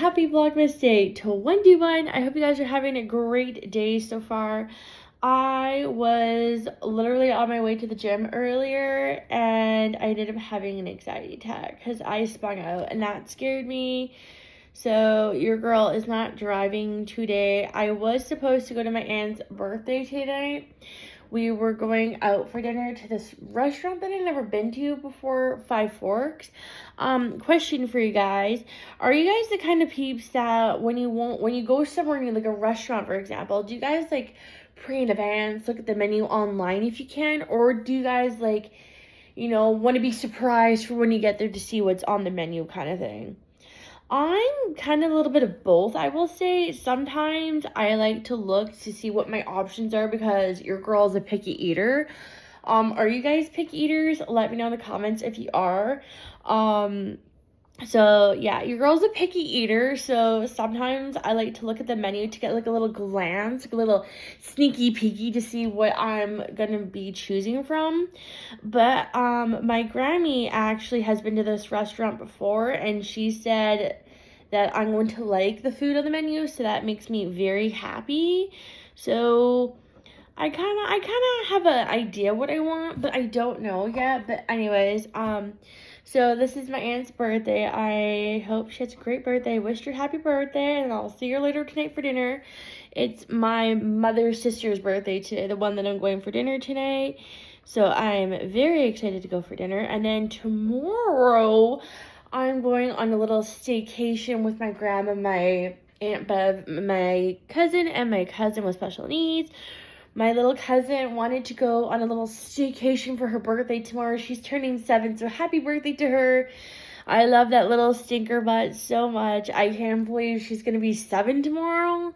happy Vlogmas Day 21. I hope you guys are having a great day so far. I was literally on my way to the gym earlier and I ended up having an anxiety attack because I spun out and that scared me. So your girl is not driving today. I was supposed to go to my aunt's birthday tonight. We were going out for dinner to this restaurant that I've never been to before, Five Forks. Question for you guys. Are you guys the kind of peeps that when you go somewhere new, like a restaurant, for example, do you guys like pray in advance, look at the menu online if you can? Or do you guys like, want to be surprised for when you get there to see what's on the menu kind of thing? I'm kind of a little bit of both, I will say. Sometimes I like to look to see what my options are because your girl's a picky eater. Are you guys picky eaters? Let me know in the comments if you are. So yeah, your girl's a picky eater, so sometimes I like to look at the menu to get like a little glance, like a little sneaky peeky to see what I'm gonna be choosing from. But my Grammy actually has been to this restaurant before and she said that I'm going to like the food on the menu, so that makes me very happy. So I kind of have an idea what I want, but I don't know yet. But anyways, so this is my aunt's birthday. I hope she has a great birthday. Wished her happy birthday, and I'll see her later tonight for dinner. It's my mother's sister's birthday today, the one that I'm going for dinner tonight. So I'm very excited to go for dinner. And then tomorrow, I'm going on a little staycation with my grandma, my Aunt Bev, my cousin, and my cousin with special needs. My little cousin wanted to go on a little staycation for her birthday tomorrow. She's turning 7, so happy birthday to her. I love that little stinker butt so much. I can't believe she's going to be 7 tomorrow.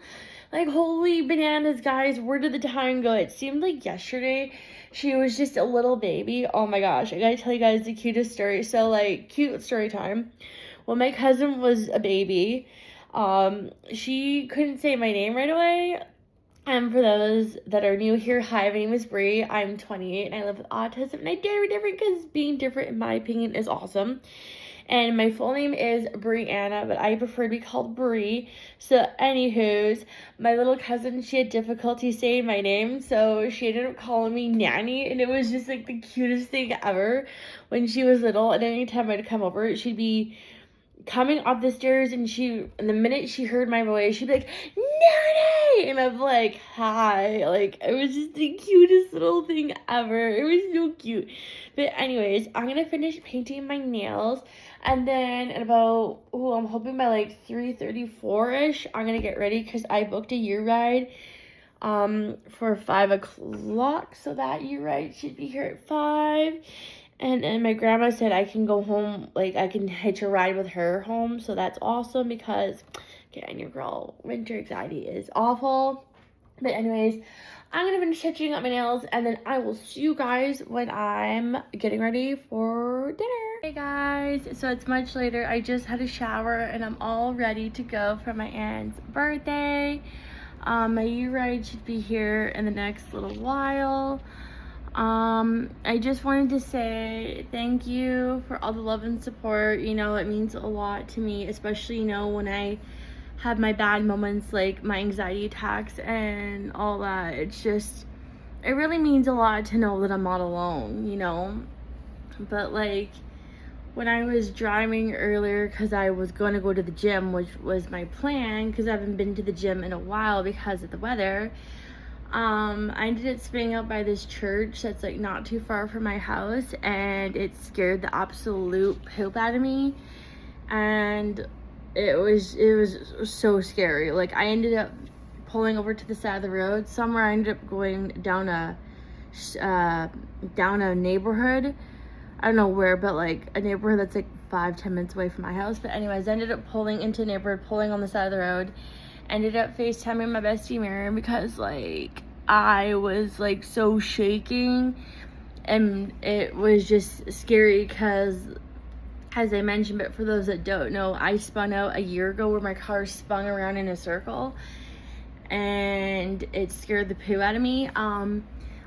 Like, holy bananas, guys. Where did the time go? It seemed like yesterday she was just a little baby. Oh my gosh, I gotta tell you guys the cutest story. So, like, cute story time. When my cousin was a baby, she couldn't say my name right away. And for those that are new here, hi, my name is Bri. I'm 28 and I live with autism. And I dare be different because being different, in my opinion, is awesome. And my full name is Bri and I, but I prefer to be called Bri. So, anywho's, my little cousin, she had difficulty saying my name, so she ended up calling me Nanny, and it was just like the cutest thing ever when she was little. And anytime I'd come over, she'd be coming up the stairs, and the minute she heard my voice, she'd be like, Nanny! And I'm like, hi. Like, it was just the cutest little thing ever. It was so cute. But anyways, I'm gonna finish painting my nails, and then at about, I'm hoping by like 3:34ish, I'm gonna get ready because I booked a year ride for 5 o'clock, so that year ride should be here at 5. And my grandma said I can go home, like I can hitch a ride with her home. So that's awesome because, again, your girl, winter anxiety is awful. But anyways, I'm going to finish touching up my nails and then I will see you guys when I'm getting ready for dinner. Hey guys, so it's much later. I just had a shower and I'm all ready to go for my aunt's birthday. My U-ride should be here in the next little while. I just wanted to say thank you for all the love and support. It means a lot to me, especially, when I have my bad moments, like my anxiety attacks and all that. It really means a lot to know that I'm not alone, but like when I was driving earlier, because I was going to go to the gym, which was my plan, because I haven't been to the gym in a while because of the weather. I ended up spinning out by this church that's like not too far from my house, and it scared the absolute poop out of me, and it was so scary. Like, I ended up pulling over to the side of the road. Somewhere I ended up going down a neighborhood. I don't know where, but like a neighborhood that's like 5-10 minutes away from my house. But anyways, I ended up pulling into a neighborhood, pulling on the side of the road. Ended up FaceTiming my bestie Mary because like I was like so shaking, and it was just scary because, as I mentioned, but for those that don't know, I spun out a year ago where my car spun around in a circle and it scared the poo out of me.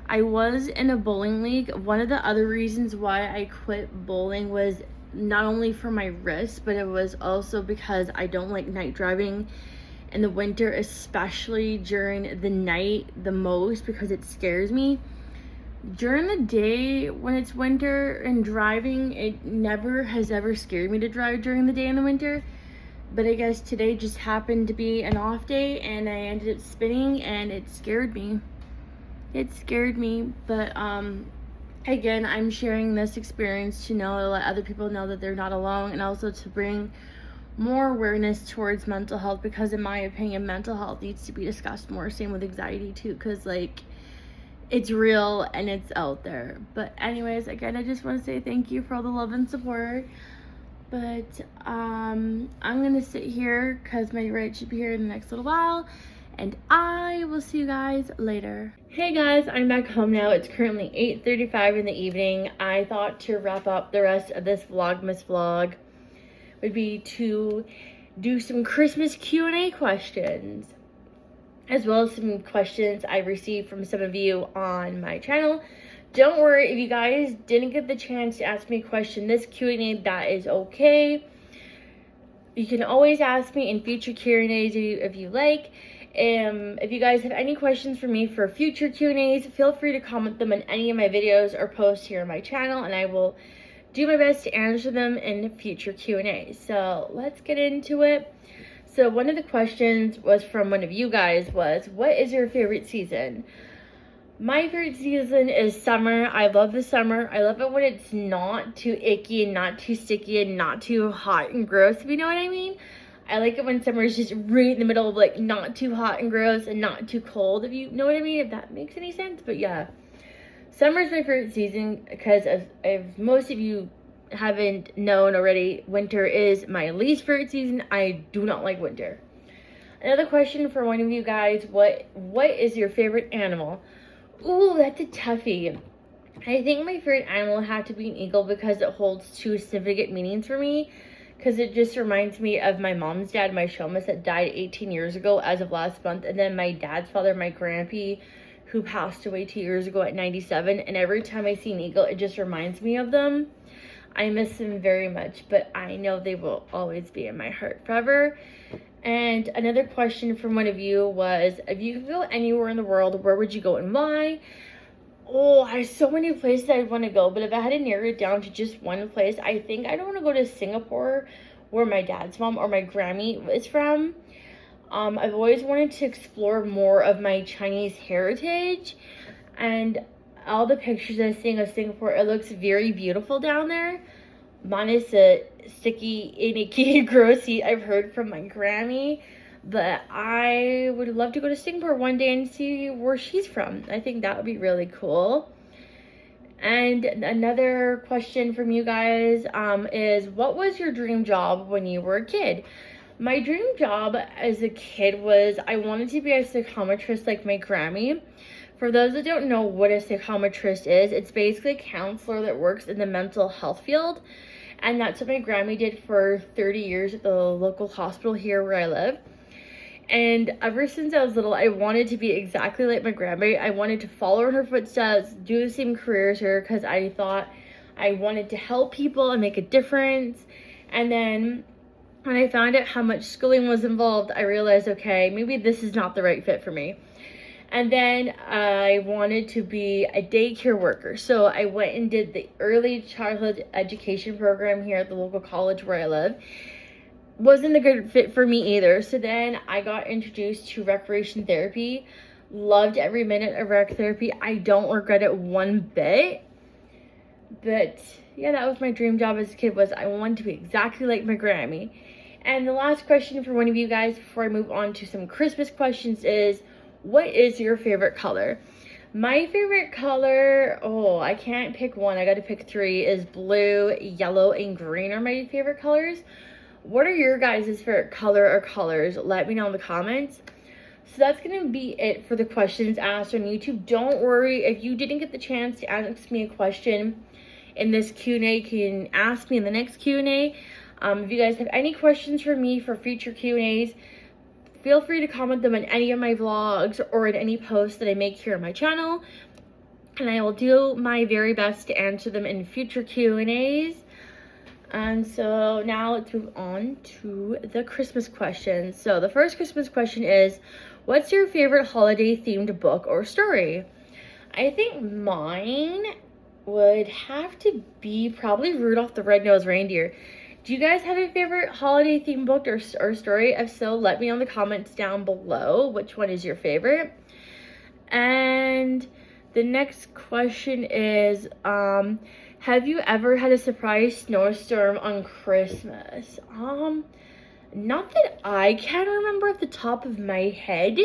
I was in a bowling league. One of the other reasons why I quit bowling was not only for my wrist, but it was also because I don't like night driving in the winter, especially during the night the most, because it scares me. During the day when it's winter and driving, it never has ever scared me to drive during the day in the winter. But I guess today just happened to be an off day and I ended up spinning and it scared me. But again, I'm sharing this experience to let other people know that they're not alone, and also to bring more awareness towards mental health, because in my opinion, mental health needs to be discussed more. Same with anxiety too, because like it's real and it's out there. But anyways, again, I just want to say thank you for all the love and support. But I'm gonna sit here because my ride should be here in the next little while, and I will see you guys later. Hey guys, I'm back home now. It's currently 8:35 in the evening. I thought to wrap up the rest of this Vlogmas vlog would be to do some Christmas Q&A questions, as well as some questions I received from some of you on my channel. Don't worry if you guys didn't get the chance to ask me a question this Q&A, that is okay. You can always ask me in future Q&As if you like. If you guys have any questions for me for future Q&As, feel free to comment them in any of my videos or posts here on my channel, and I will do my best to answer them in future Q&As. So let's get into it. So one of the questions was from one of you guys was, what is your favorite season? My favorite season is summer. I love the summer. I love it when it's not too icky and not too sticky and not too hot and gross, if you know what I mean. I like it when summer is just right in the middle of like not too hot and gross and not too cold, if you know what I mean, if that makes any sense. But yeah, summer is my favorite season because if most of you haven't known already, winter is my least favorite season. I do not like winter. Another question for one of you guys, what is your favorite animal? Ooh, that's a toughie. I think my favorite animal had to be an eagle because it holds two significant meanings for me. Because it just reminds me of my mom's dad, my Shomas, that died 18 years ago as of last month. And then my dad's father, my grandpa, who passed away 2 years ago at 97. And every time I see an eagle, it just reminds me of them. I miss them very much, but I know they will always be in my heart forever. And another question from one of you was, if you could go anywhere in the world, where would you go and why? Oh, there's so many places I'd want to go, but if I had to narrow it down to just one place, I think I'd want to go to Singapore, where my dad's mom or my Grammy is from. I've always wanted to explore more of my Chinese heritage, and all the pictures I'm seeing of Singapore, it looks very beautiful down there. Minus the sticky, icky, gross heat I've heard from my Grammy. But I would love to go to Singapore one day and see where she's from. I think that would be really cool. And another question from you guys is, what was your dream job when you were a kid? My dream job as a kid was, I wanted to be a psychometrist like my Grammy. For those that don't know what a psychometrist is, it's basically a counselor that works in the mental health field. And that's what my Grammy did for 30 years at the local hospital here where I live. And ever since I was little, I wanted to be exactly like my grandma. I wanted to follow in her footsteps, do the same career as her, because I thought I wanted to help people and make a difference. And then when I found out how much schooling was involved, I realized, okay, maybe this is not the right fit for me. And then I wanted to be a daycare worker. So I went and did the early childhood education program here at the local college where I live. Wasn't a good fit for me either. So then I got introduced to recreation therapy. Loved every minute of rec therapy. I don't regret it one bit. But yeah, that was my dream job as a kid, was I wanted to be exactly like my Grammy. And the last question for one of you guys before I move on to some Christmas questions is, what is your favorite color? My favorite color, I can't pick one. I got to pick three, is blue, yellow, and green are my favorite colors. What are your guys' favorite color or colors? Let me know in the comments. So that's going to be it for the questions asked on YouTube. Don't worry, if you didn't get the chance to ask me a question in this Q&A, you can ask me in the next Q&A. If you guys have any questions for me for future Q&As, feel free to comment them in any of my vlogs or in any posts that I make here on my channel. And I will do my very best to answer them in future Q&As. And so now let's move on to the Christmas questions. So the first Christmas question is, what's your favorite holiday themed book or story? I think mine would have to be probably Rudolph the Red-Nosed Reindeer. Do you guys have a favorite holiday themed book or story? If so, let me know in the comments down below which one is your favorite. And the next question is, have you ever had a surprise snowstorm on Christmas? Not that I can remember off the top of my head.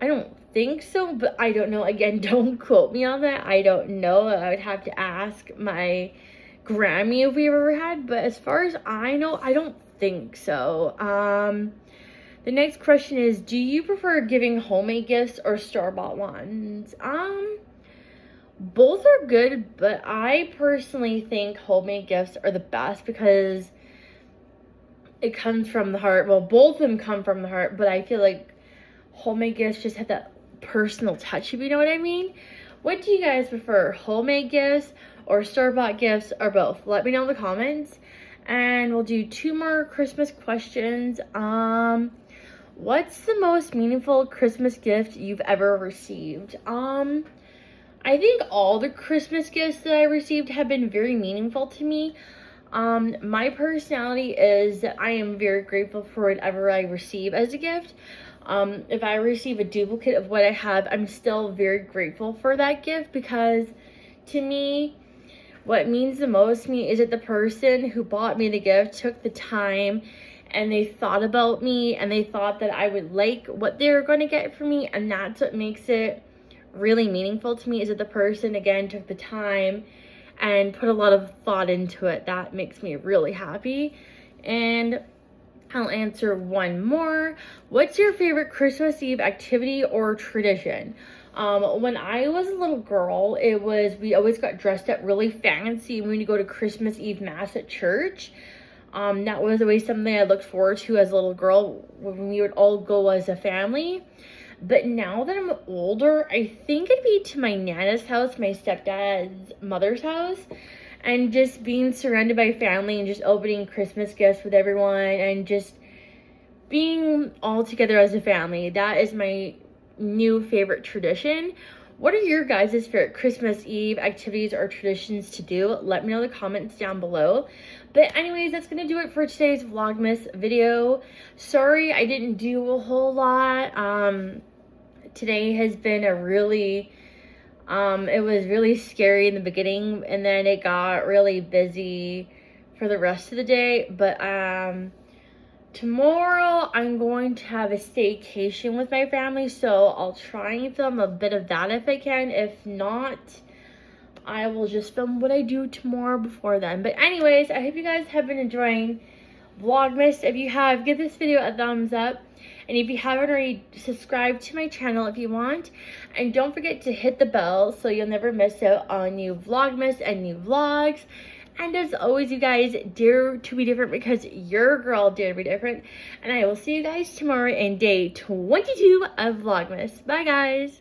I don't think so, but I don't know. Again, don't quote me on that. I don't know. I would have to ask my Grammy if we ever had, but as far as I know, I don't think so. The next question is, do you prefer giving homemade gifts or store-bought ones? Both are good, but I personally think homemade gifts are the best because it comes from the heart. Well, both of them come from the heart, but I feel like homemade gifts just have that personal touch, if you know what I mean. What do you guys prefer, homemade gifts or store-bought gifts, or both? Let me know in the comments. And we'll do 2 more Christmas questions. What's the most meaningful Christmas gift you've ever received? I think all the Christmas gifts that I received have been very meaningful to me. My personality is that I am very grateful for whatever I receive as a gift. If I receive a duplicate of what I have, I'm still very grateful for that gift, because to me, what means the most to me is that the person who bought me the gift took the time and they thought about me and they thought that I would like what they were going to get for me, and that's what makes it really meaningful to me, is that the person again took the time and put a lot of thought into it. That makes me really happy. And I'll answer one more. What's your favorite Christmas Eve activity or tradition? When I was a little girl, we always got dressed up really fancy when we go to Christmas Eve Mass at church. That was always something I looked forward to as a little girl, when we would all go as a family. But now that I'm older, I think it'd be to my Nana's house, my stepdad's mother's house, and just being surrounded by family and just opening Christmas gifts with everyone and just being all together as a family. That is my new favorite tradition. What are your guys' favorite Christmas Eve activities or traditions to do? Let me know in the comments down below. But anyways, that's going to do it for today's Vlogmas video. Sorry I didn't do a whole lot. Today has been a really, it was really scary in the beginning, and then it got really busy for the rest of the day. But tomorrow I'm going to have a staycation with my family, so I'll try and film a bit of that if I can. If not, I will just film what I do tomorrow before then. But anyways, I hope you guys have been enjoying Vlogmas. If you have, give this video a thumbs up. And if you haven't already, subscribe to my channel if you want. And don't forget to hit the bell so you'll never miss out on new Vlogmas and new vlogs. And as always, you guys, dare to be different, because your girl dare to be different. And I will see you guys tomorrow in day 22 of Vlogmas. Bye, guys.